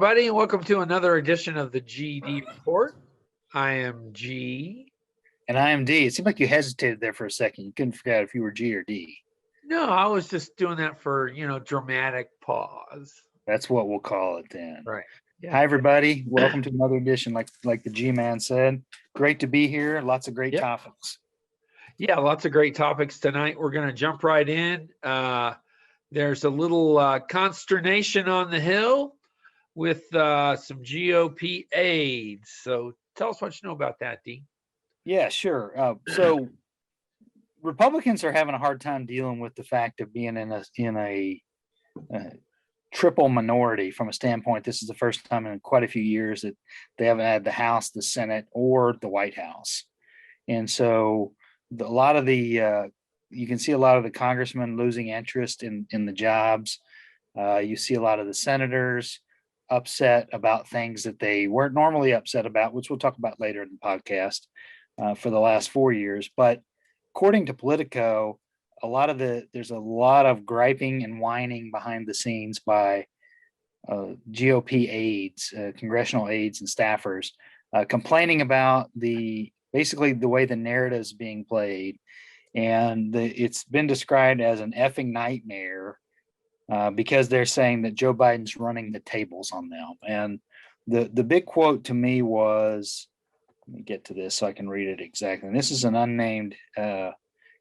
everybody, and welcome to another edition of the GD Report. I am G. And I am D. It seemed like you hesitated there for a second. You couldn't figure out if you were G or D. No, I was just doing that for, dramatic pause. That's what we'll call it then. Right. Yeah. Hi, everybody. Welcome to another edition, like the G-Man said. Great to be here. Lots of great topics. Yeah, lots of great topics tonight. We're going to jump right in. There's a little consternation on the Hill with some GOP aides. So tell us what you know about that, D. Yeah, sure. So Republicans are having a hard time dealing with the fact of being in a triple minority from a standpoint. This is the first time in quite a few years that they haven't had the House, the Senate, or the White House. And so you can see a lot of the congressmen losing interest in the jobs. You see a lot of the senators upset about things that they weren't normally upset about, which we'll talk about later in the podcast, for the last 4 years. But according to Politico, there's a lot of griping and whining behind the scenes by GOP aides, congressional aides and staffers, complaining about basically the way the narrative is being played. And it's been described as an effing nightmare because they're saying that Joe Biden's running the tables on them. And the big quote to me was, let me get to this so I can read it exactly. And this is an unnamed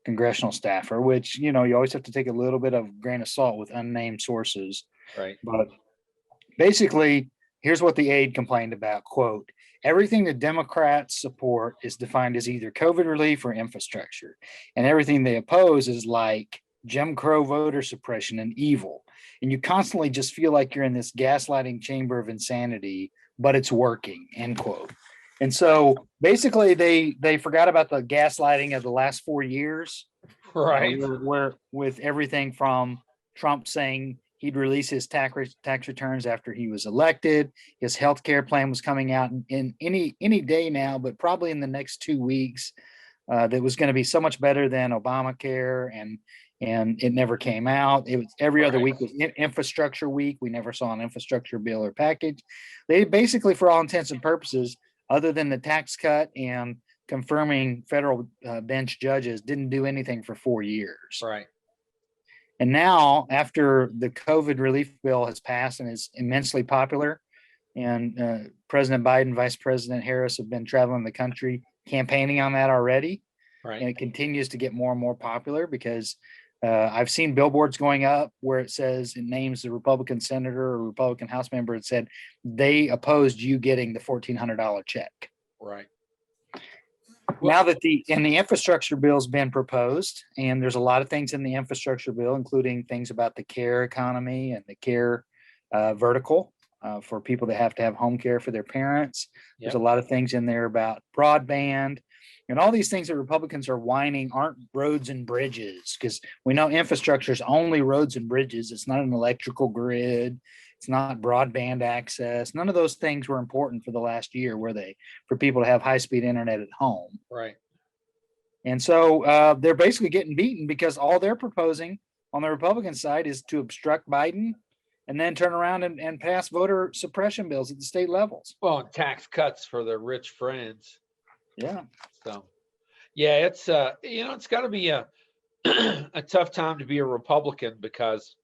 congressional staffer, which, you always have to take a little bit of grain of salt with unnamed sources. Right. But basically, here's what the aide complained about, quote, "Everything the Democrats support is defined as either COVID relief or infrastructure. And everything they oppose is like Jim Crow voter suppression and evil. And you constantly just feel like you're in this gaslighting chamber of insanity, but it's working," end quote. And so basically they forgot about the gaslighting of the last 4 years. Right. Where with everything from Trump saying he'd release his tax returns after he was elected. His health care plan was coming out in any day now, but probably in the next 2 weeks. That was going to be so much better than Obamacare, and it never came out. It was every other week was infrastructure week. We never saw an infrastructure bill or package. They basically, for all intents and purposes, other than the tax cut and confirming federal bench judges, didn't do anything for 4 years. Right. And now, after the COVID relief bill has passed and is immensely popular, and President Biden, Vice President Harris have been traveling the country campaigning on that already. Right. And it continues to get more and more popular because I've seen billboards going up where it names the Republican senator or Republican House member. It said they opposed you getting the $1,400 check. Right. Now that the infrastructure bill has been proposed, and there's a lot of things in the infrastructure bill, including things about the care economy and the care vertical for people that have to have home care for their parents. Yep. There's a lot of things in there about broadband and all these things that Republicans are whining aren't roads and bridges, because we know infrastructure is only roads and bridges. It's not an electrical grid. It's not broadband access. None of those things were important for the last year, were they, for people to have high-speed internet at home? Right. And so they're basically getting beaten because all they're proposing on the Republican side is to obstruct Biden and then turn around and pass voter suppression bills at the state levels. Well, and tax cuts for their rich friends. Yeah. So, yeah, it's it's got to be a a tough time to be a Republican because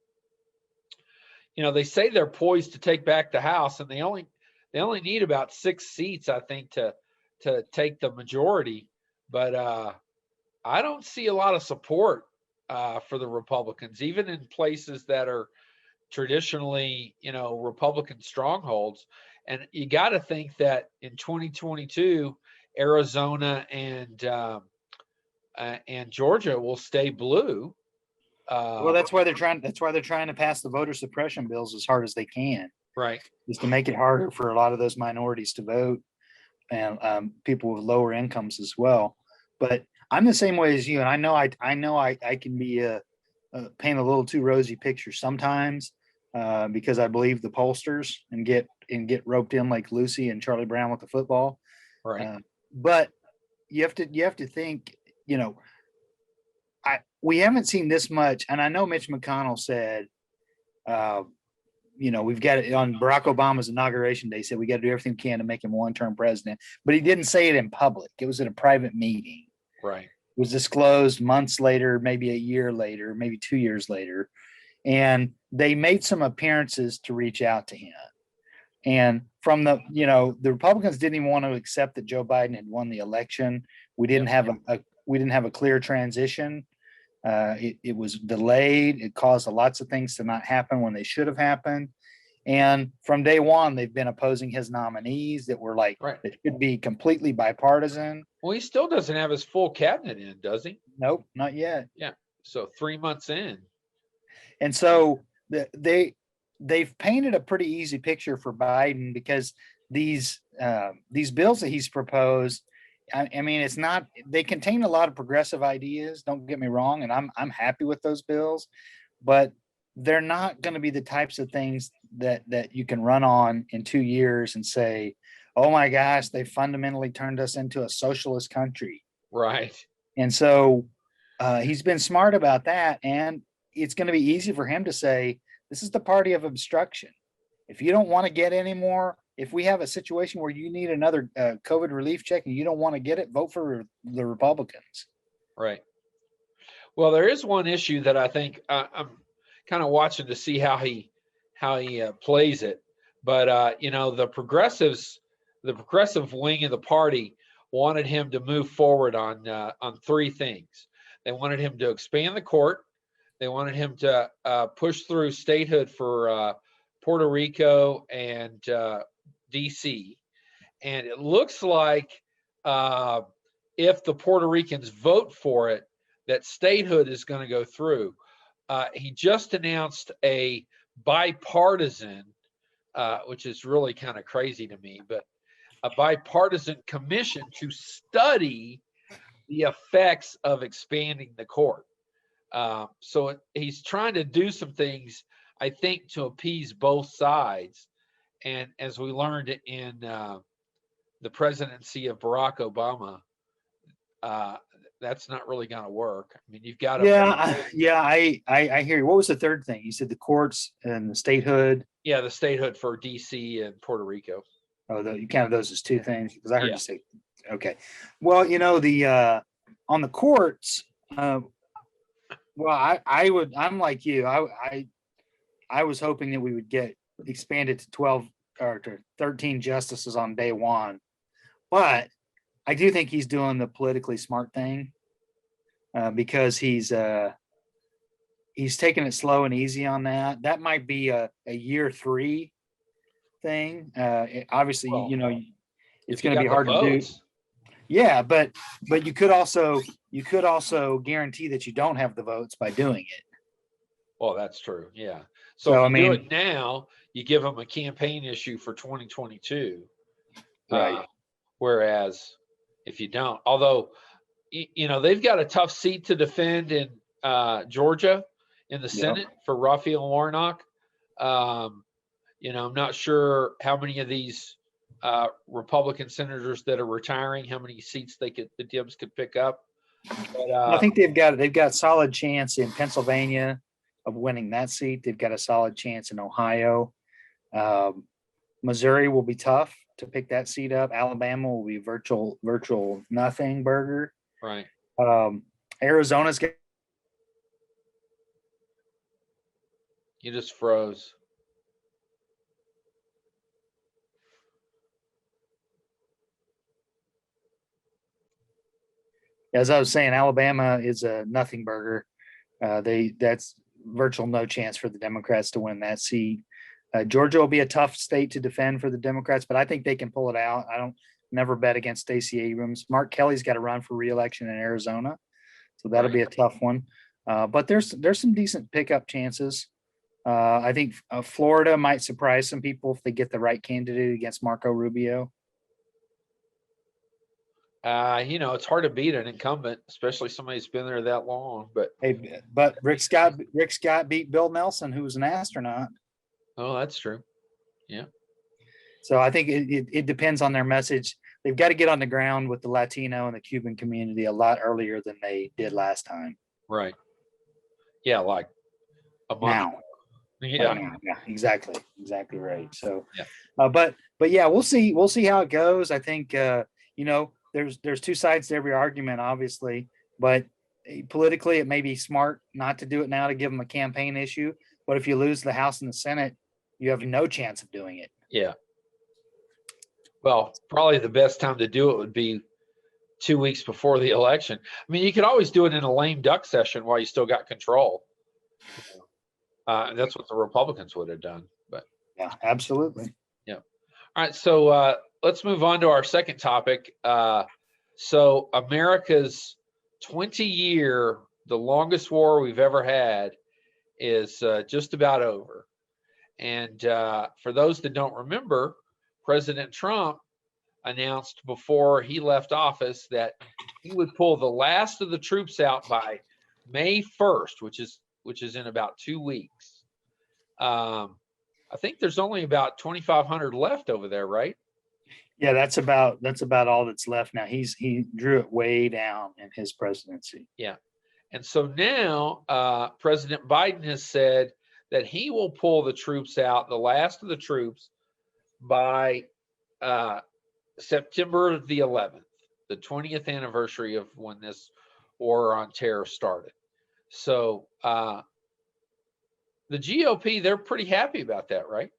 they say they're poised to take back the House, and they only need about 6 seats, I think, to take the majority. But I don't see a lot of support for the Republicans, even in places that are traditionally, Republican strongholds. And you got to think that in 2022, Arizona and Georgia will stay blue. Well, that's why they're trying to pass the voter suppression bills as hard as they can. Right. Just to make it harder for a lot of those minorities to vote, and people with lower incomes as well. But I'm the same way as you, and I know I can be paint a little too rosy picture sometimes because I believe the pollsters and get roped in like Lucy and Charlie Brown with the football. Right. But you have to think, we haven't seen this much, and I know Mitch McConnell said we've got it on Barack Obama's inauguration day. He said we got to do everything we can to make him one-term president, but he didn't say it in public. It was at a private meeting. Right. It was disclosed months later, maybe a year later, maybe 2 years later, and they made some appearances to reach out to him. And from the Republicans didn't even want to accept that Joe Biden had won the election. We didn't have a clear transition. It was delayed. It caused lots of things to not happen when they should have happened. And from day one, they've been opposing his nominees that were like, it should be completely bipartisan. Well, he still doesn't have his full cabinet in, does he? Nope, not yet. Yeah. So 3 months in. And so they've painted a pretty easy picture for Biden because these bills that he's proposed, I mean, it's not, they contain a lot of progressive ideas. Don't get me wrong. And I'm happy with those bills, but they're not going to be the types of things that you can run on in 2 years and say, oh my gosh, they fundamentally turned us into a socialist country. Right. And so he's been smart about that. And it's going to be easy for him to say, this is the party of obstruction. If you don't want to get any more, if we have a situation where you need another COVID relief check and you don't want to get it, vote for the Republicans. Right. Well, there is one issue that I think I'm kind of watching to see how he plays it. But the progressive wing of the party wanted him to move forward on 3 things. They wanted him to expand the court. They wanted him to push through statehood for Puerto Rico and DC. And it looks like if the Puerto Ricans vote for it, that statehood is going to go through. He just announced a bipartisan, which is really kind of crazy to me, but a bipartisan commission to study the effects of expanding the court. So he's trying to do some things, I think, to appease both sides. And as we learned in the presidency of Barack Obama, that's not really going to work. I mean, you've got to. I hear you. What was the third thing? You said the courts and the statehood. Yeah, the statehood for DC and Puerto Rico. Oh, you counted those as 2 things because I heard you say. Okay, well, on the courts. Well, I'm like you. I was hoping that we would get expanded to 12 or to 13 justices on day one, but I do think he's doing the politically smart thing because he's taking it slow and easy on that. That might be a year 3 thing. Obviously, it's going to be hard to do. Yeah, but you could also guarantee that you don't have the votes by doing it. Well, that's true. Yeah. So if you do it now, you give them a campaign issue for 2022. Right. Whereas if you don't, although, they've got a tough seat to defend in Georgia in the Senate for Raphael Warnock. I'm not sure how many of these Republican senators that are retiring, how many seats the Dems could pick up. But, I think they've got solid chance in Pennsylvania of winning that seat. They've got a solid chance in Ohio. Missouri will be tough to pick that seat up. Alabama will be virtual nothing burger. Right. Arizona's got. You just froze. As I was saying, Alabama is a nothing burger. That's virtual no chance for the Democrats to win that seat. Georgia will be a tough state to defend for the Democrats, but I think they can pull it out. I don't never bet against Stacey Abrams. Mark Kelly's got to run for re-election in Arizona, so that'll be a tough one. But there's some decent pickup chances. I think Florida might surprise some people if they get the right candidate against Marco Rubio. It's hard to beat an incumbent, especially somebody who's been there that long. But Rick Scott beat Bill Nelson, who was an astronaut. Oh, that's true. Yeah. So I think it depends on their message. They've got to get on the ground with the Latino and the Cuban community a lot earlier than they did last time. Right. Yeah, like a month. Now. Yeah. Yeah, exactly right. So, Yeah. but yeah, we'll see how it goes. I think there's two sides to every argument, obviously, but politically, it may be smart not to do it now to give them a campaign issue. But if you lose the House and the Senate, you have no chance of doing it. Yeah. Well, probably the best time to do it would be 2 weeks before the election. I mean, you could always do it in a lame duck session while you still got control. That's what the Republicans would have done. But yeah, absolutely. Yeah. All right. So let's move on to our second topic. So America's 20-year, the longest war we've ever had, is just about over. And for those that don't remember, President Trump announced before he left office that he would pull the last of the troops out by May 1st, which is in about 2 weeks. I think there's only about 2,500 left over there, right? Yeah, that's about all that's left now. He drew it way down in his presidency. Yeah. And so now President Biden has said that he will pull the troops out, the last of the troops, by September the 11th, the 20th anniversary of when this war on terror started. So the GOP, they're pretty happy about that, right?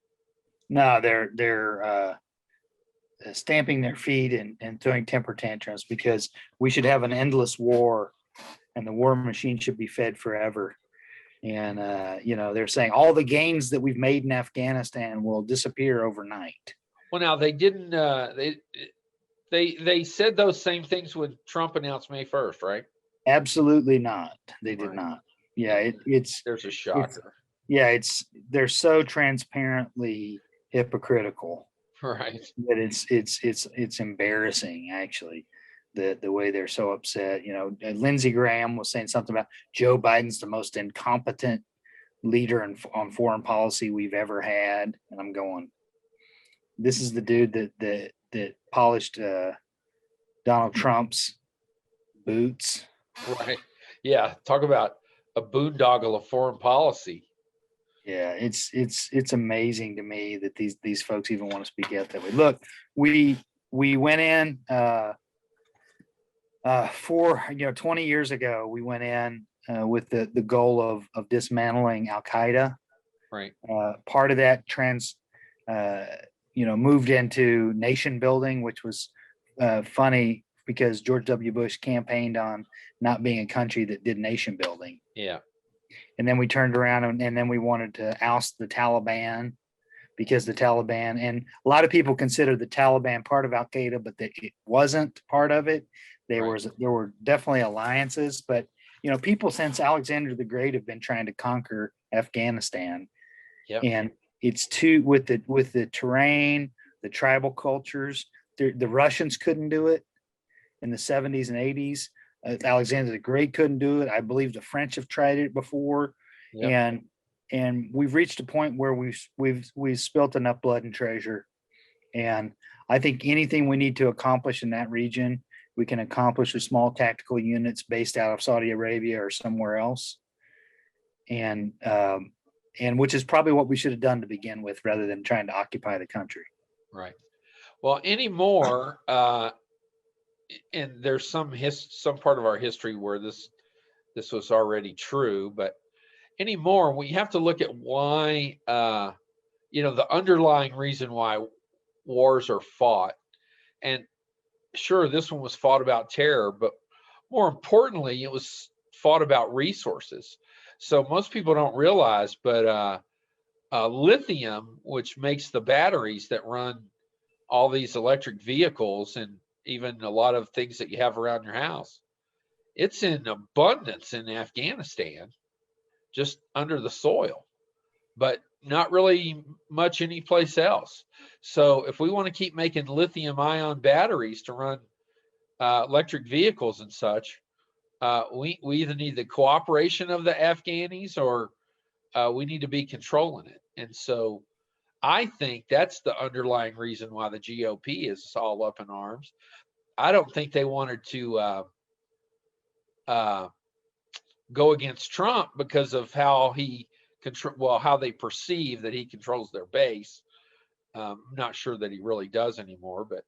No, they're stamping their feet and throwing temper tantrums because we should have an endless war and the war machine should be fed forever. And they're saying all the gains that we've made in Afghanistan will disappear overnight. Well, now they didn't. They said those same things when Trump announced May 1st, right? Absolutely not. They did not. Yeah, there's a shocker. They're so transparently hypocritical. Right. That it's embarrassing actually. The way they're so upset. Lindsey Graham was saying something about Joe Biden's the most incompetent leader on foreign policy we've ever had, and I'm going, this is the dude that polished Donald Trump's boots. Right. Yeah. Talk about a boondoggle of foreign policy. Yeah, it's amazing to me that these folks even want to speak out that way. Look, we went in. For 20 years ago, we went in with the goal of dismantling Al Qaeda. Right. Part of that moved into nation building, which was funny because George W. Bush campaigned on not being a country that did nation building. Yeah. And then we turned around and then we wanted to oust the Taliban because the Taliban, and a lot of people consider the Taliban part of Al Qaeda, but it wasn't part of it. There were definitely alliances, but people since Alexander the Great have been trying to conquer Afghanistan. Yep. And it's with the terrain, the tribal cultures. The Russians couldn't do it in the 70s and 80s. Alexander the Great couldn't do it. I believe the French have tried it before. Yep. And we've reached a point where we've spilt enough blood and treasure. And I think anything we need to accomplish in that region, we can accomplish with small tactical units based out of Saudi Arabia or somewhere else. And which is probably what we should have done to begin with, rather than trying to occupy the country. Right. Well, anymore, and there's some part of our history where this was already true, but anymore, we have to look at why, the underlying reason why wars are fought. And sure, this one was fought about terror, but more importantly, it was fought about resources. So most people don't realize, but lithium, which makes the batteries that run all these electric vehicles and even a lot of things that you have around your house, it's in abundance in Afghanistan, just under the soil, but not really much anyplace else. So if we want to keep making lithium ion batteries to run electric vehicles and such, we either need the cooperation of the Afghanis or we need to be controlling it. And so I think that's the underlying reason why the GOP is all up in arms. I don't think they wanted to go against Trump because of how he control, well, how they perceive that he controls their base. Not sure that he really does anymore, but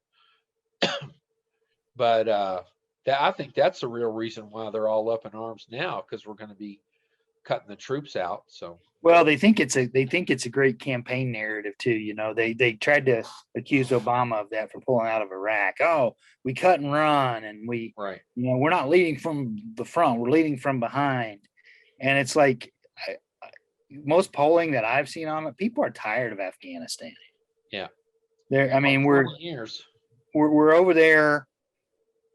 that, I think that's the real reason why they're all up in arms now, because we're going to be cutting the troops out. So, Well, they think it's a great campaign narrative too. You know, they tried to accuse Obama of that for pulling out of Iraq. Oh, we cut and run, and right. we're not leading from the front, we're leading from behind. And it's like most polling that I've seen on it, people are tired of Afghanistan. Yeah. I mean, we're over there.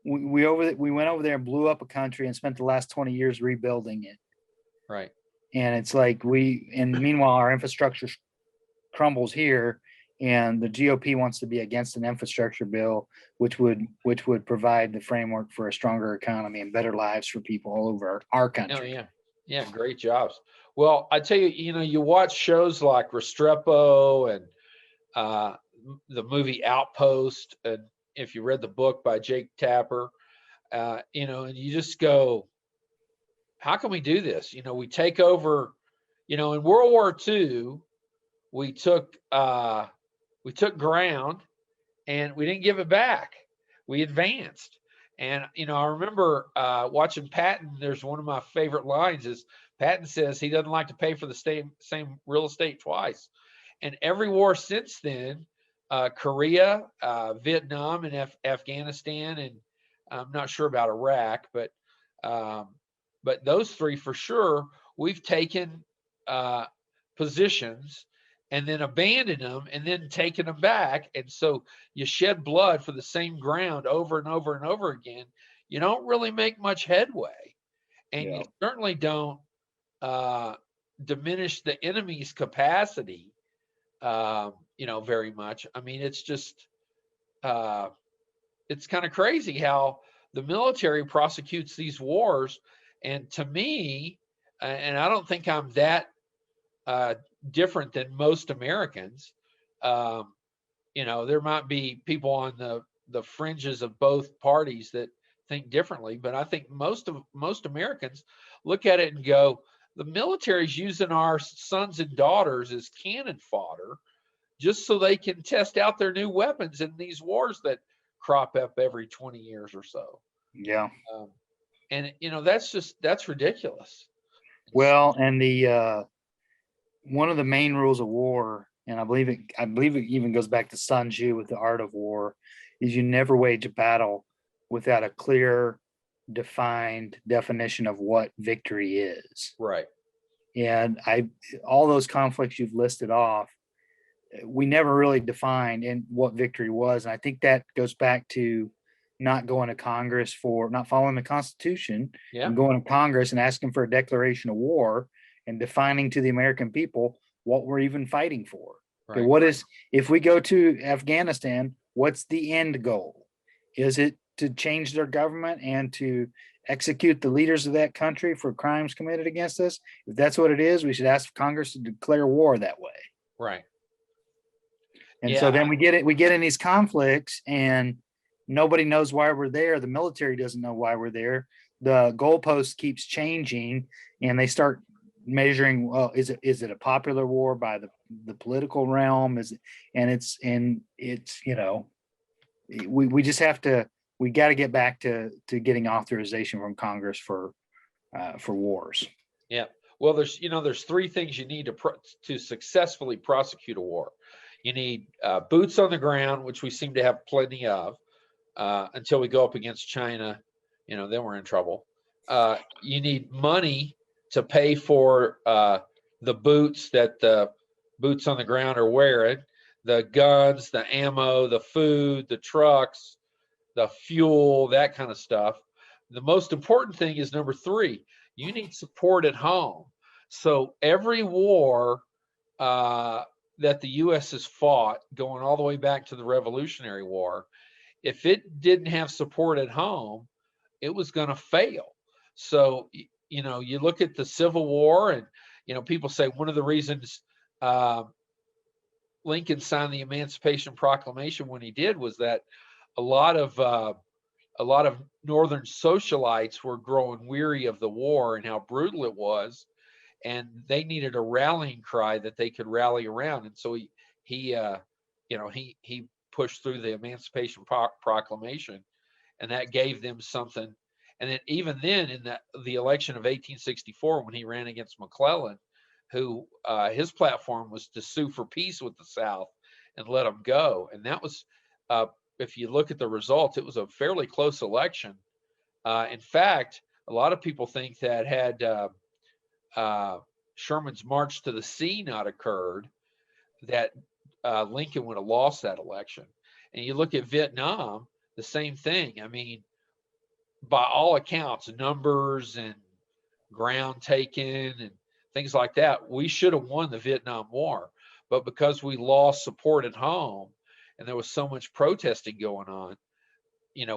We went over there and blew up a country and spent the last 20 years rebuilding it. Right. And it's like meanwhile, our infrastructure crumbles here, and the GOP wants to be against an infrastructure bill, which would provide the framework for a stronger economy and better lives for people all over our country. Oh, yeah. Yeah. Great jobs. Well, I tell you, you watch shows like Restrepo and the movie Outpost, and if you read the book by Jake Tapper, and you just go, how can we do this? We take over, in World War II, we took ground and we didn't give it back. We advanced. And, I remember watching Patton. There's one of my favorite lines is Patton says he doesn't like to pay for the same real estate twice. And every war since then, Korea, Vietnam, and Afghanistan, and I'm not sure about Iraq, but those three for sure, we've taken positions and then abandoned them and then taken them back. And so you shed blood for the same ground over and over and over again. You don't really make much headway, and you certainly don't diminish the enemy's capacity, very much. I mean, it's just, it's kind of crazy how the military prosecutes these wars. And to me, and I don't think I'm that different than most Americans. There might be people on the fringes of both parties that think differently, but I think most Americans look at it and go, the military's using our sons and daughters as cannon fodder just so they can test out their new weapons in these wars that crop up every 20 years or so. Yeah. And that's ridiculous. Well, and the one of the main rules of war, and I believe it even goes back to Sun Tzu with the art of war, is you never wage a battle without a clear, defined definition of what victory is. Right. And all those conflicts you've listed off, we never really defined what victory was. And I think that goes back to not going to Congress not following the Constitution, and going to Congress and asking for a declaration of war and defining to the American people what we're even fighting for. Right. Okay, if we go to Afghanistan, what's the end goal? Is it to change their government and to execute the leaders of that country for crimes committed against us? If that's what it is, we should ask Congress to declare war that way. Right. And so then we get in these conflicts, and nobody knows why we're there. The military doesn't know why we're there. The goalpost keeps changing, and they start measuring, well, is it a popular war by the political realm? We got to get back to getting authorization from Congress for wars. Yeah. Well, there's three things you need to successfully prosecute a war. You need boots on the ground, which we seem to have plenty of, until we go up against China. Then we're in trouble. You need money to pay for the boots that the boots on the ground are wearing, the guns, the ammo, the food, the trucks, the fuel, that kind of stuff. The most important thing is number three, you need support at home. So every war that the U.S. has fought, going all the way back to the Revolutionary War, if it didn't have support at home, it was going to fail. So, you look at the Civil War, and, people say one of the reasons Lincoln signed the Emancipation Proclamation when he did was that a lot of Northern socialites were growing weary of the war and how brutal it was. and they needed a rallying cry that they could rally around. And so he pushed through the Emancipation Proclamation, and that gave them something. And then even then, in the election of 1864, when he ran against McClellan, who his platform was to sue for peace with the South and let them go. And that was, if you look at the results, it was a fairly close election. In fact, a lot of people think that had Sherman's march to the sea not occurred, that Lincoln would have lost that election. And you look at Vietnam, the same thing. I mean, by all accounts, numbers and ground taken and things like that, we should have won the Vietnam War. But because we lost support at home and there was so much protesting going on,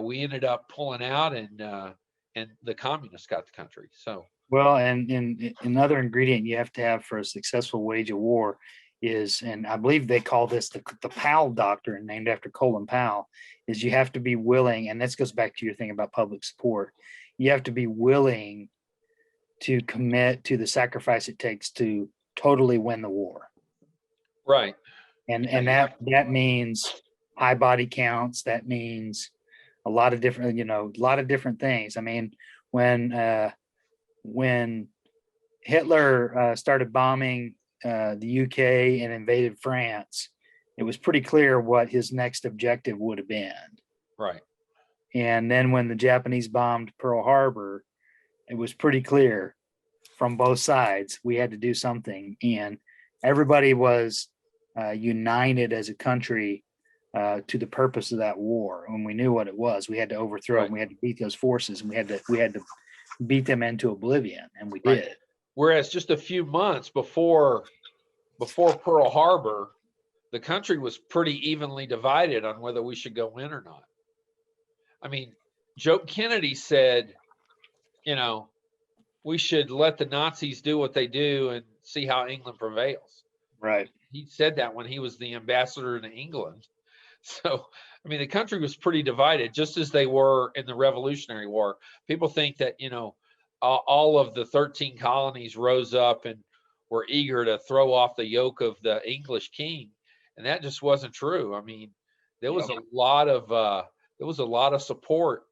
we ended up pulling out, and the communists got the country. So, well, and another ingredient you have to have for a successful wage of war is, and I believe they call this the Powell doctrine, named after Colin Powell, is you have to be willing, and this goes back to your thing about public support. You have to be willing to commit to the sacrifice it takes to totally win the war. right. And that means high body counts. That means a lot of different things. I mean, when Hitler started bombing the UK and invaded France, it was pretty clear what his next objective would have been. Right. And then when the Japanese bombed Pearl Harbor, it was pretty clear from both sides we had to do something. And everybody was united as a country to the purpose of that war. When we knew what it was, we had to overthrow it, and we had to beat those forces, and we had to beat them into oblivion, and we did. Whereas just a few months before Pearl Harbor, the country was pretty evenly divided on whether we should go in or not. I mean, Joe Kennedy said, we should let the Nazis do what they do and see how England prevails. Right. He said that when he was the ambassador to England. So, I mean, the country was pretty divided, just as they were in the Revolutionary War. People think that, all of the 13 colonies rose up and were eager to throw off the yoke of the English king. And that just wasn't true. I mean, there was a lot of support,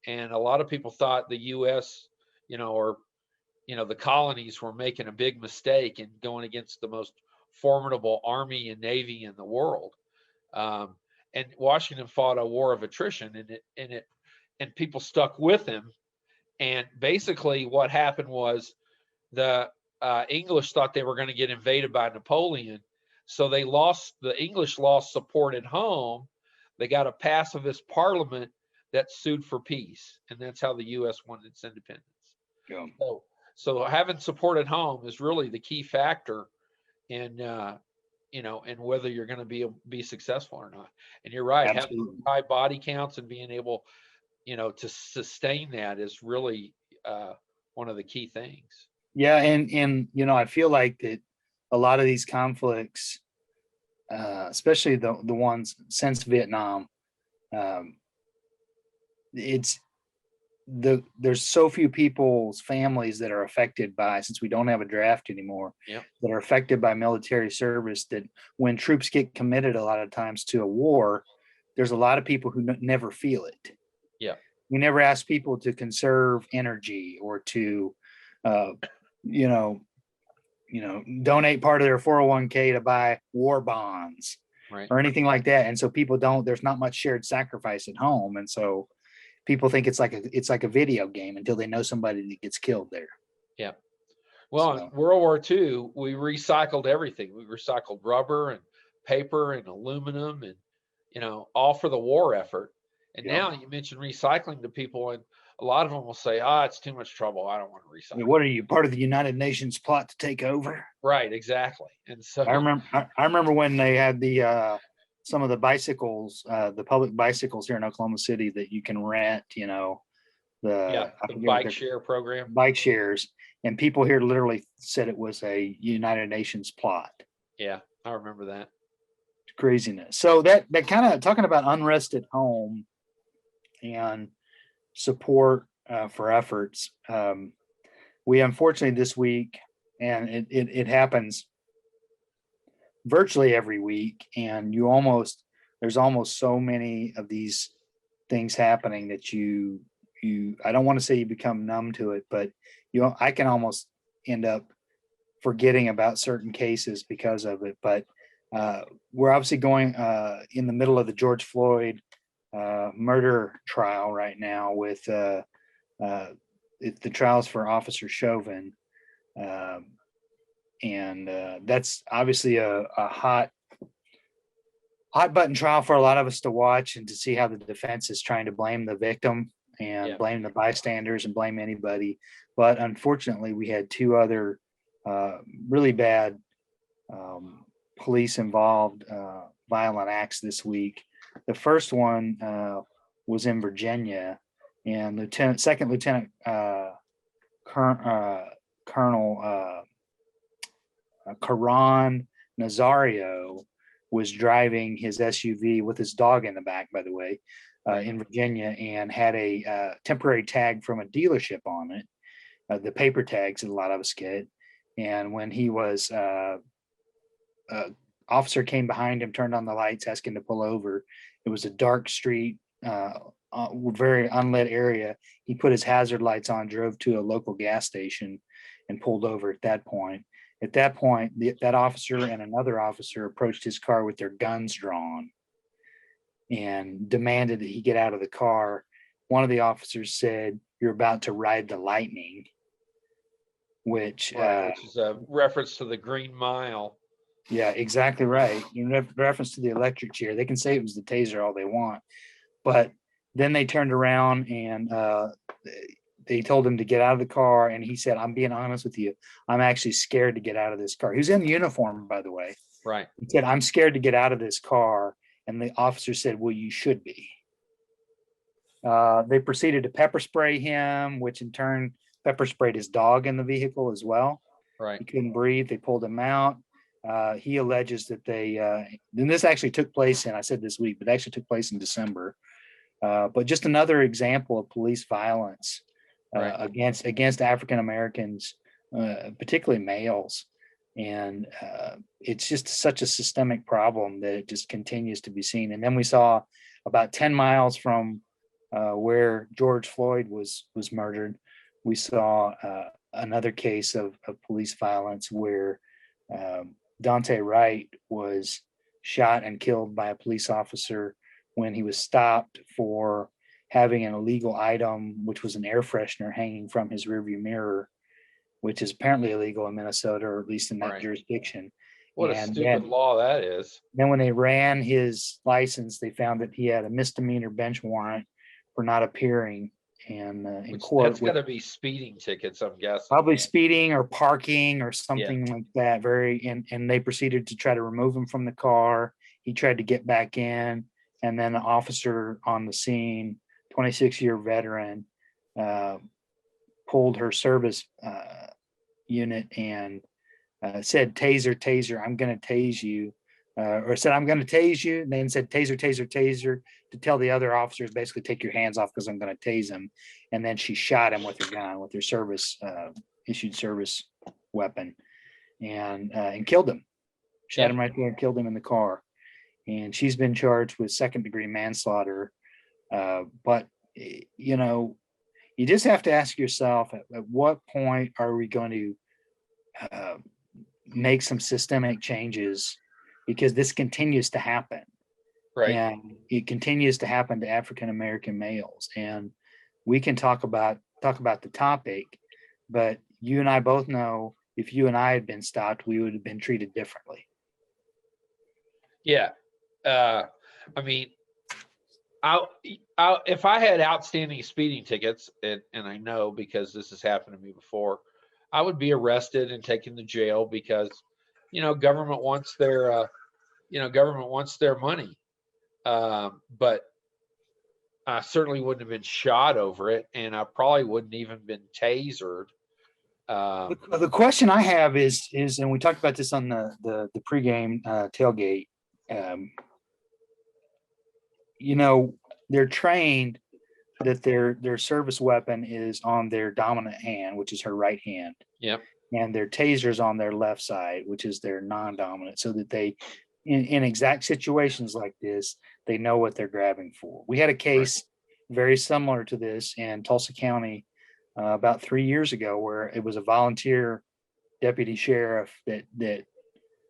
and a lot of people thought the U.S., the colonies were making a big mistake in going against the most formidable army and navy in the world. And Washington fought a war of attrition, and people stuck with him. And basically what happened was the English thought they were going to get invaded by Napoleon. So the English lost support at home. They got a pacifist parliament that sued for peace. And that's how the U.S. won its independence. Yeah. So having support at home is really the key factor in, and whether you're going to be successful or not. And you're right, having high body counts and being able, to sustain that is really one of the key things. Yeah, and I feel like that a lot of these conflicts, especially the ones since Vietnam, there's so few people's families that are affected by, since we don't have a draft anymore, that are affected by military service, that when troops get committed a lot of times to a war, there's a lot of people who never feel it. Yeah. We never ask people to conserve energy or to, donate part of their 401k to buy war bonds, right, or anything like that. And so people there's not much shared sacrifice at home. And so people think it's like a video game until they know somebody that gets killed there. Yeah. Well, in World War II, we recycled everything. We recycled rubber and paper and aluminum and, all for the war effort. And now you mentioned recycling to people, and a lot of them will say, it's too much trouble. I don't want to recycle. I mean, what are you, part of the United Nations plot to take over? Right, exactly. And so I remember when they had the some of the bicycles, the public bicycles here in Oklahoma City that you can rent, the bike share program. Bike shares. And people here literally said it was a United Nations plot. Yeah, I remember that. Craziness. So that kind of, talking about unrest at home and support for efforts. We unfortunately this week and it happens virtually every week. And there's almost so many of these things happening that I don't want to say you become numb to it, but I can almost end up forgetting about certain cases because of it. But we're obviously going in the middle of the George Floyd murder trial right now with the trials for Officer Chauvin. And that's obviously a hot button trial for a lot of us to watch, and to see how the defense is trying to blame the victim and blame the bystanders and blame anybody. But unfortunately, we had two other really bad police involved violent acts this week. The first one was in Virginia, and Second Lieutenant Colonel Karan Nazario was driving his SUV with his dog in the back, by the way, in Virginia, and had a temporary tag from a dealership on it, the paper tags that a lot of us get. And when he was, officer came behind him, turned on the lights, asking to pull over. It was a dark street, very unlit area. He put his hazard lights on, drove to a local gas station, and pulled over at that point. At that point, that officer and another officer approached his car with their guns drawn and demanded that he get out of the car. One of the officers said, "You're about to ride the lightning," which is a reference to the Green Mile. Yeah, exactly right. In reference to the electric chair, they can say it was the taser all they want, but then they turned around and they told him to get out of the car, and he said, "I'm being honest with you. I'm actually scared to get out of this car." He was in uniform, by the way. Right. He said, "I'm scared to get out of this car." And the officer said, "Well, you should be." They proceeded to pepper spray him, which in turn pepper sprayed his dog in the vehicle as well. Right. He couldn't breathe. They pulled him out. He alleges that and this actually took place I said this week, but actually took place in December. But just another example of police violence against African Americans, particularly males. And it's just such a systemic problem that it just continues to be seen. And then we saw about 10 miles from where George Floyd was murdered, we saw another case of police violence where Dante Wright was shot and killed by a police officer when he was stopped for having an illegal item, which was an air freshener, hanging from his rearview mirror, which is apparently illegal in Minnesota, or at least in that jurisdiction. What a stupid law that is. Then when they ran his license, they found that he had a misdemeanor bench warrant for not appearing in court. That's got to be speeding tickets, I'm guessing. Probably speeding or parking or something like that. And they proceeded to try to remove him from the car. He tried to get back in, and then an officer on the scene, 26-year veteran, pulled her service unit and said, "Taser, I'm going to tase you," or said, "I'm going to tase you," and then said, "Taser," to tell the other officers, basically, "Take your hands off because I'm going to tase him." And then she shot him with her gun, with her service issued service weapon, and killed him. Shot him right there and killed him in the car. And she's been charged with second-degree manslaughter. But you just have to ask yourself, at what point are we going to make some systemic changes, because this continues to happen. Right. And it continues to happen to African American males. And we can talk about the topic, but you and I both know if you and I had been stopped, we would have been treated differently. Yeah. I mean, if I had outstanding speeding tickets, and I know because this has happened to me before, I would be arrested and taken to jail because, government wants their money. But I certainly wouldn't have been shot over it, and I probably wouldn't even been tasered. The question I have is, and we talked about this on the pregame tailgate. They're trained that their service weapon is on their dominant hand, which is her right hand, Yep. and their taser's on their left side, which is their non-dominant, so that they, in exact situations like this, they know what they're grabbing for. We had a case very similar to this in Tulsa County about 3 years ago, where it was a volunteer deputy sheriff that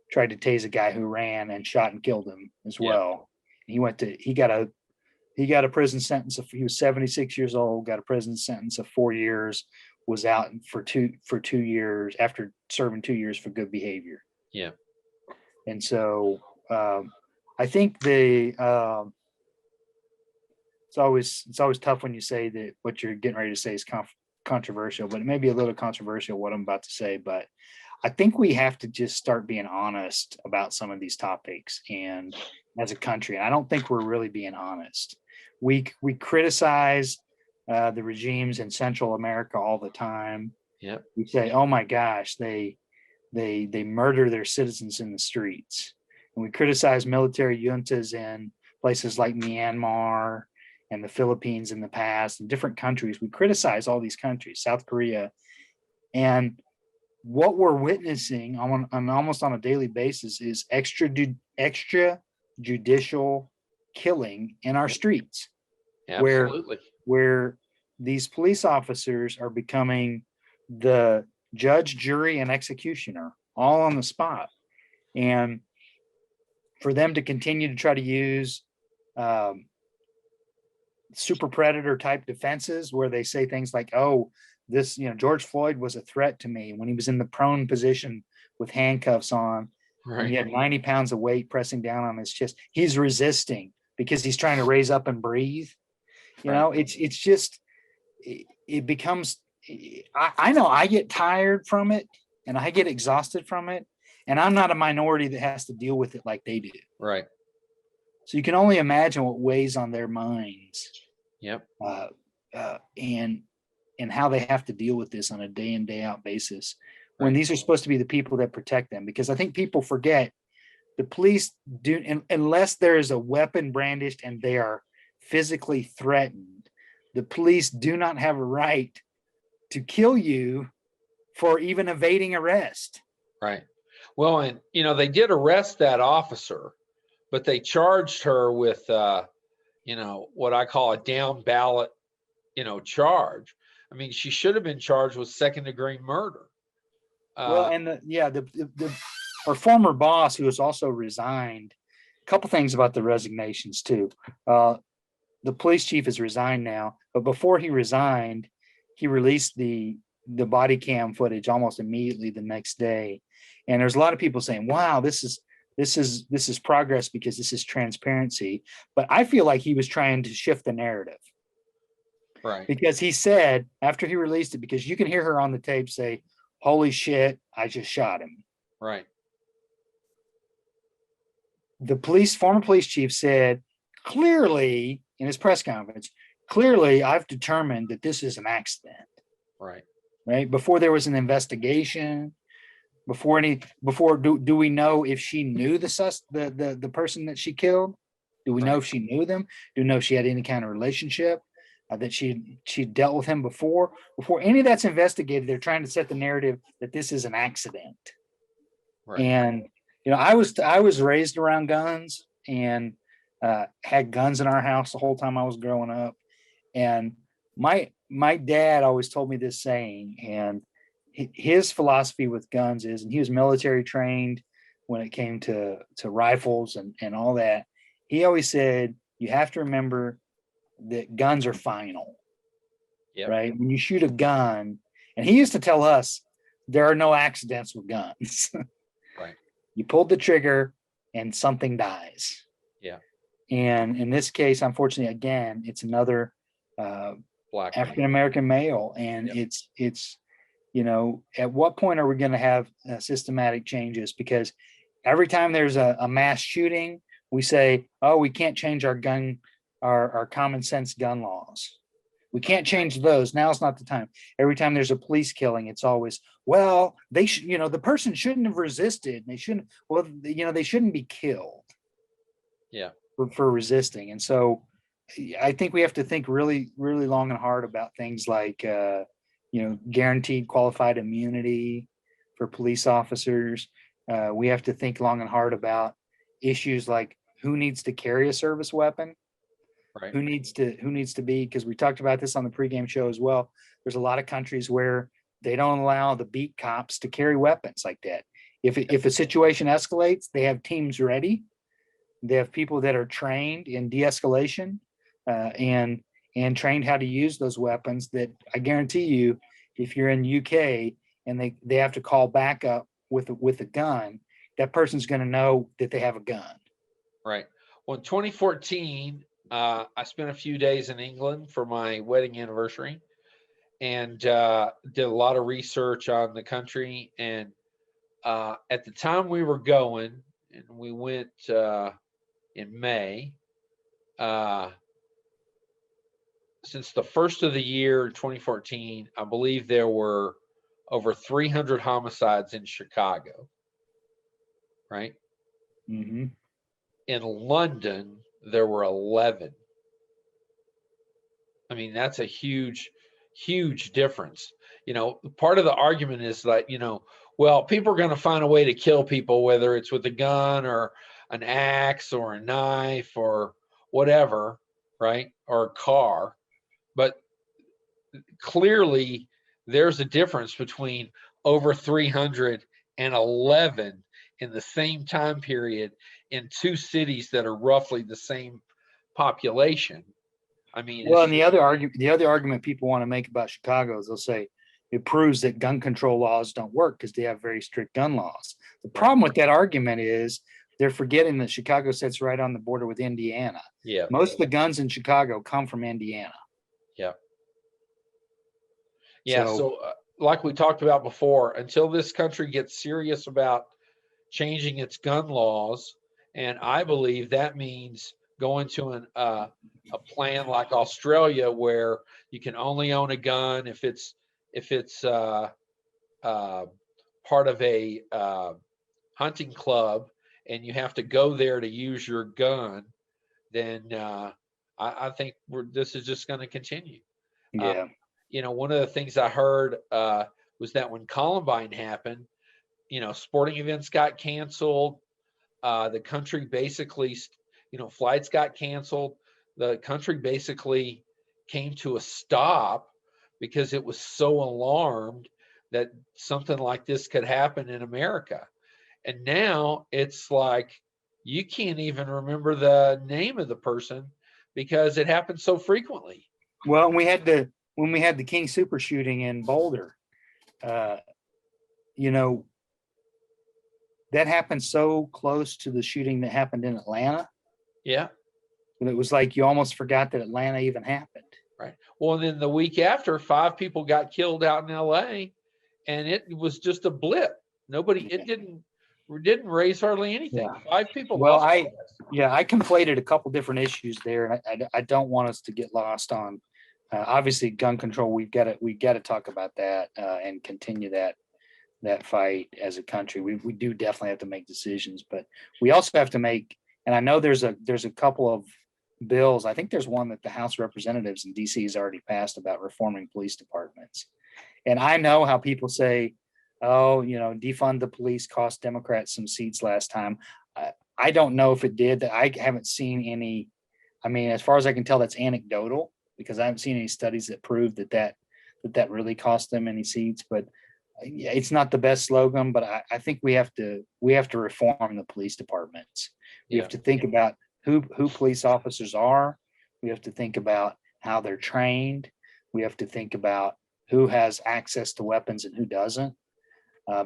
tried to tase a guy who ran and shot and killed him as Yep. well. He got a prison sentence of, he was 76 years old, got a prison sentence of 4 years, was out for 2 years after serving 2 years for good behavior. Yeah. And so I think it's always tough when you say that what you're getting ready to say is controversial, but it may be a little controversial what I'm about to say. But I think we have to just start being honest about some of these topics, and as a country, and I don't think we're really being honest. We criticize the regimes in Central America all the time. Yep. We say, "Oh my gosh, they murder their citizens in the streets," and we criticize military juntas in places like Myanmar and the Philippines in the past, and different countries. We criticize all these countries, South Korea, and what we're witnessing on almost on a daily basis is extrajudicial killing in our streets. Absolutely. Where these police officers are becoming the judge, jury, and executioner all on the spot. And for them to continue to try to use super predator type defenses, where they say things like, "Oh, this, George Floyd was a threat to me when he was in the prone position with handcuffs on, and he had 90 pounds of weight pressing down on his chest. He's resisting because he's trying to raise up and breathe." It's just, it becomes, I know I get tired from it and I get exhausted from it, and I'm not a minority that has to deal with it like they do. Right. So you can only imagine what weighs on their minds. Yep. And how they have to deal with this on a day in, day out basis, when these are supposed to be the people that protect them. Because I think people forget the police do, unless there is a weapon brandished and they are physically threatened, the police do not have a right to kill you for even evading arrest. Right. Well, and they did arrest that officer, but they charged her with what I call a down ballot charge. I mean, she should have been charged with second-degree murder. Our former boss, who has also resigned, a couple things about the resignations too. The police chief has resigned now, but before he resigned, he released the body cam footage almost immediately the next day. And there's a lot of people saying, "Wow, this is progress because this is transparency." But I feel like he was trying to shift the narrative. Right. Because he said, after he released it, because you can hear her on the tape say, "Holy shit, I just shot him." Right. The former police chief said clearly in his press conference, "Clearly, I've determined that this is an accident." Right. Right. Before there was an investigation, do we know if she knew the person that she killed? Do we know if she knew them? Do we know if she had any kind of relationship? That she dealt with him before any of that's investigated? They're trying to set the narrative that this is an accident. Right. And I was raised around guns and had guns in our house the whole time I was growing up. And my dad always told me this saying, and his philosophy with guns is, and he was military trained when it came to rifles and all that. He always said, you have to remember that guns are final. Yep. Right? When you shoot a gun, and he used to tell us, there are no accidents with guns. Right. You pulled the trigger and something dies. Yeah. And in this case, unfortunately, again, it's another Black African-American male. And yep. it's at what point are we going to have systematic changes? Because every time there's a mass shooting, we say, "Oh, we can't change our common sense gun laws. We can't change those. Now's not the time." Every time there's a police killing, it's always, "Well, they should, the person shouldn't have resisted. They shouldn't, they shouldn't be killed." Yeah. For resisting. And so I think we have to think really, really long and hard about things like, guaranteed qualified immunity for police officers. We have to think long and hard about issues like who needs to carry a service weapon, Right. who needs to be, because we talked about this on the pregame show as well. There's a lot of countries where they don't allow the beat cops to carry weapons like that. If a situation escalates, they have teams ready. They have people that are trained in de-escalation, and trained how to use those weapons. That I guarantee you, if you're in UK and they have to call backup with a gun, that person's going to know that they have a gun. Right. Well, in 2014, I spent a few days in England for my wedding anniversary, and did a lot of research on the country. And at the time we were going, and we went in May, since the first of the year, 2014, I believe there were over 300 homicides in Chicago, right? Mm-hmm. In London, there were 11. I mean, that's a huge, huge difference. Part of the argument is that, well, people are going to find a way to kill people, whether it's with a gun or an axe or a knife or whatever, right? Or a car. But clearly, there's a difference between over 300 and 11 in the same time period in two cities that are roughly the same population. I mean, Well, and the other argument people want to make about Chicago is they'll say it proves that gun control laws don't work because they have very strict gun laws. The problem with that argument is they're forgetting that Chicago sits right on the border with Indiana. yeah, Most of the guns in Chicago come from Indiana. yeah, yeah. So, So, like we talked about before, until this country gets serious about changing its gun laws, and I believe that means going to a plan like Australia where you can only own a gun if it's uh, part of a hunting club, and you have to go there to use your gun. Then I think this is just going to continue. Uh, yeah. one of the things I heard was that when Columbine happened, sporting events got canceled. The country basically, flights got canceled. The country basically came to a stop because it was so alarmed that something like this could happen in America. And now it's like you can't even remember the name of the person because it happens so frequently. Well, when we had the King Super shooting in Boulder, uh, you know, that happened so close to the shooting that happened in Atlanta. Yeah. And it was like you almost forgot that Atlanta even happened. Right. Well, and then the week after, 5 people got killed out in LA, and it was just a blip. It didn't raise hardly anything. Yeah. 5 people Well, lost. I conflated a couple different issues there, and I don't want us to get lost on obviously gun control. We've got to talk about that and continue that fight as a country. We do definitely have to make decisions, but we also have to make. And I know there's a couple of bills. I think there's one that the House of Representatives in DC has already passed about reforming police departments. And I know how people say, oh, defund the police cost Democrats some seats last time. I don't know if it did. I haven't seen any. I mean, as far as I can tell, that's anecdotal because I haven't seen any studies that prove that really cost them any seats. But it's not the best slogan. But I think we have to reform the police departments. We have to think about who police officers are. We have to think about how they're trained. We have to think about who has access to weapons and who doesn't,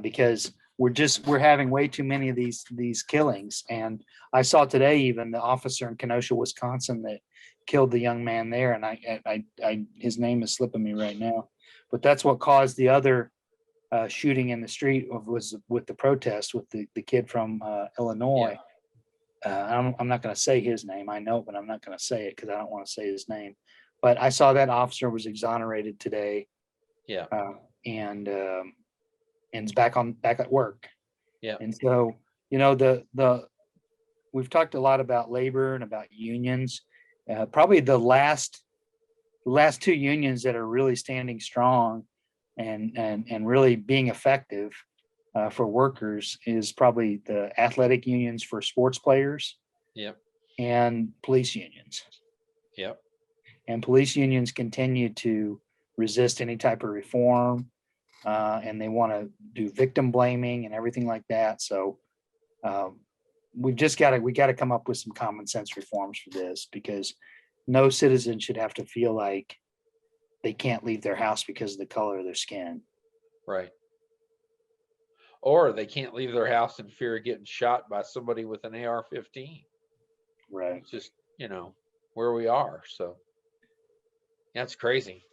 because we're having way too many of these killings. And I saw today even the officer in Kenosha, Wisconsin, that killed the young man there, and I his name is slipping me right now, but that's what caused the other shooting in the street was with the protest with the kid from Illinois. I'm not going to say his name. I know, but I'm not going to say it because I don't want to say his name. But I saw that officer was exonerated today. Yeah. And is back at work. Yeah. And so, we've talked a lot about labor and about unions. probably the last two unions that are really standing strong and really being effective for workers is probably the athletic unions for sports players. Yep. And police unions. Yep. And police unions continue to resist any type of reform, and they want to do victim blaming and everything like that. So we got to come up with some common sense reforms for this, because no citizen should have to feel like they can't leave their house because of the color of their skin. Right. Or they can't leave their house in fear of getting shot by somebody with an AR-15. Right. It's just, where we are. So that's crazy.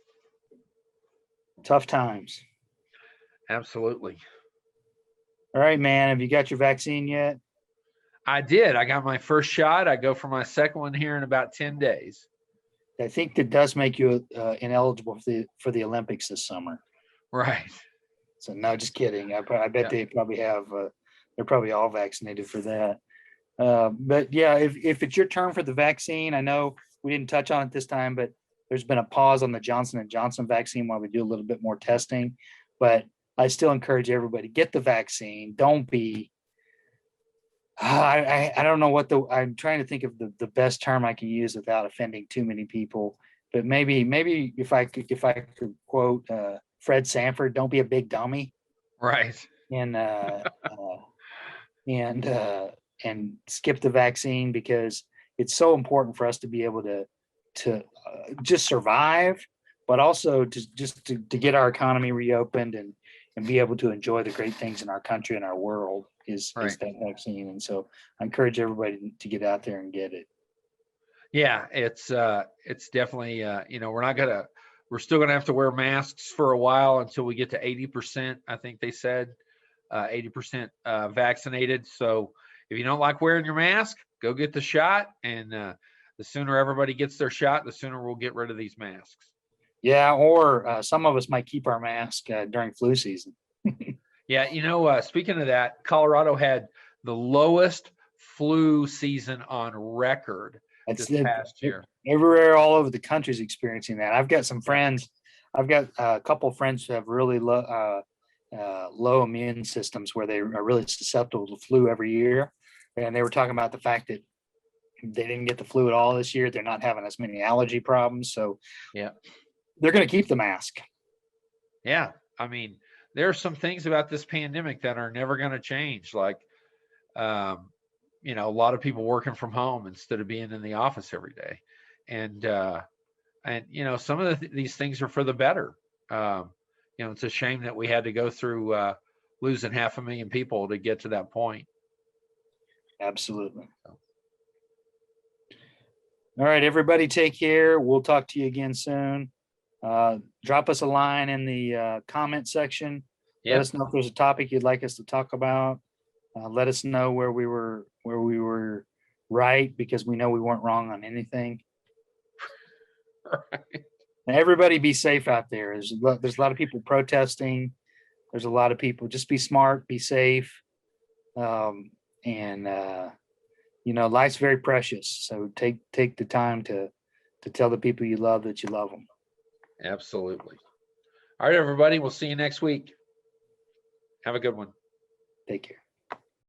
Tough times. Absolutely. All right, man. Have you got your vaccine yet? I did. I got my first shot. I go for my second one here in about 10 days. I think that does make you ineligible for the Olympics this summer. Right. So no, just kidding. I bet they probably have. They're probably all vaccinated for that. But yeah, if it's your turn for the vaccine, I know we didn't touch on it this time, but there's been a pause on the Johnson & Johnson vaccine while we do a little bit more testing. But I still encourage everybody, get the vaccine. Don't be. I don't know I'm trying to think of the best term I can use without offending too many people. But maybe if I could quote Fred Sanford, don't be a big dummy. Right. And skip the vaccine, because it's so important for us to be able to just survive, but also to get our economy reopened and be able to enjoy the great things in our country and our world is that vaccine. And so I encourage everybody to get out there and get it. Yeah, it's definitely, we're still gonna have to wear masks for a while until we get to 80%. I think they said 80% vaccinated. So if you don't like wearing your mask, go get the shot. And the sooner everybody gets their shot, the sooner we'll get rid of these masks. Yeah, or some of us might keep our mask during flu season. Yeah, speaking of that, Colorado had the lowest flu season on record this past year. Everywhere all over the country is experiencing that. I've got some friends. I've got a couple of friends who have really low immune systems, where they are really susceptible to flu every year. And they were talking about the fact that they didn't get the flu at all this year. They're not having as many allergy problems. So yeah, they're going to keep the mask. Yeah. I mean, there are some things about this pandemic that are never going to change. Like, a lot of people working from home instead of being in the office every day. And some of these things are for the better. It's a shame that we had to go through losing 500,000 people to get to that point. Absolutely. All right, everybody, take care. We'll talk to you again soon. Drop us a line in the comment section. Let us know if there's a topic you'd like us to talk about. Let us know where we were right, because we know we weren't wrong on anything. Right. And everybody be safe out there. There's a lot of people protesting. There's a lot of people. Just be smart, be safe. Life's very precious. So take the time to tell the people you love that you love them. Absolutely. All right, everybody. We'll see you next week. Have a good one. Take care.